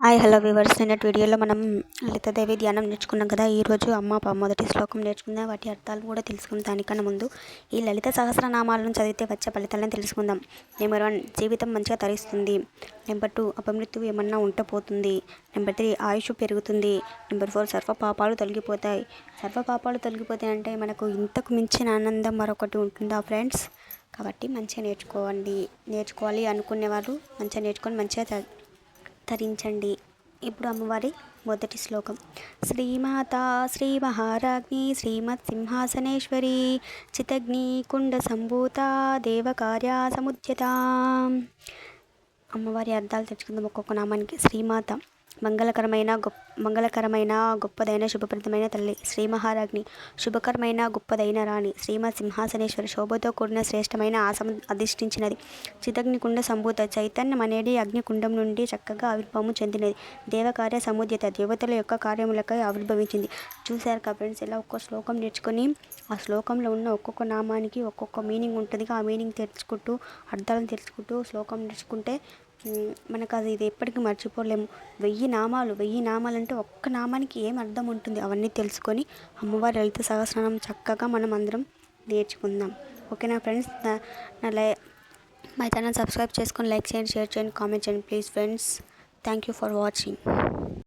Hello viewers, నిన్నటి వీడియోలో మనం లలితాదేవి ధ్యానం నేర్చుకున్నాం కదా. ఈరోజు మొదటి శ్లోకం నేర్చుకుందాం, వాటి అర్థాలు కూడా తెలుసుకుందాం. దానికన్నా ముందు ఈ లలిత సహస్రనామాలను చదివితే వచ్చే ఫలితాలను తెలుసుకుందాం. నెంబర్ 1, జీవితం మంచిగా తరిస్తుంది. నెంబర్ 2, అపమృత్యు ఏమన్నా ఉంటే పోతుంది. నెంబర్ 3, ఆయుష్ పెరుగుతుంది. నెంబర్ 4, సర్వ పాపాలు తొలగిపోతాయి. సర్వ పాపాలు తొలగిపోతాయి అంటే మనకు ఇంతకు మించిన ఆనందం మరొకటి ఉంటుందా ఫ్రెండ్స్? కాబట్టి మంచిగా నేర్చుకోవాలి అనుకునేవారు మంచిగా నేర్చుకొని మంచిగా తరించండి. ఇప్పుడు అమ్మవారి మొదటి శ్లోకం. శ్రీమాత శ్రీ మహారాజ్ఞి శ్రీమత్ సింహాసనేశ్వరి చితగ్ని కుండ సంభూత దేవకార్య సముద్యత. అమ్మవారి అర్థాలు తెచ్చుకుందాం ఒక్కొక్క నామానికి. శ్రీమాత మంగళకరమైన గొప్పదైన శుభప్రదమైన తల్లి. శ్రీ మహారాజ్ఞి శుభకరమైన గొప్పదైన రాణి. శ్రీమత్ సింహాసనేశ్వరి శోభతో కూడిన శ్రేష్టమైన ఆసనం అధిష్ఠించినది. చితగ్నికుండ సంభూత చైతన్యం అనేది అగ్నికుండం నుండి చక్కగా ఆవిర్భావం చెందినది. దేవకార్య సముద్యత దేవతల యొక్క కార్యములకై ఆవిర్భవించింది. చూశారు కదా ఫ్రెండ్స్, ఇలా ఒక్క శ్లోకం నేర్చుకొని ఆ శ్లోకంలో ఉన్న ఒక్కొక్క నామానికి ఒక్కొక్క మీనింగ్ ఉంటుంది. ఆ మీనింగ్ తెలుసుకుంటూ అర్థాలను తెలుసుకుంటూ శ్లోకం నేర్చుకుంటే మనకు ఇది ఎప్పటికీ మర్చిపోలేము. 1000 నామాలు అంటే ఒక్క నామానికి ఏం అర్థం ఉంటుంది అవన్నీ తెలుసుకొని అమ్మవారి లలిత సహస్రనామం చక్కగా మనం అందరం నేర్చుకుందాం. ఓకేనా ఫ్రెండ్స్? మై ఛానల్ సబ్స్క్రైబ్ చేసుకొని లైక్ చేయండి, షేర్ చేయండి, కామెంట్ చేయండి please friends. Thank you for watching.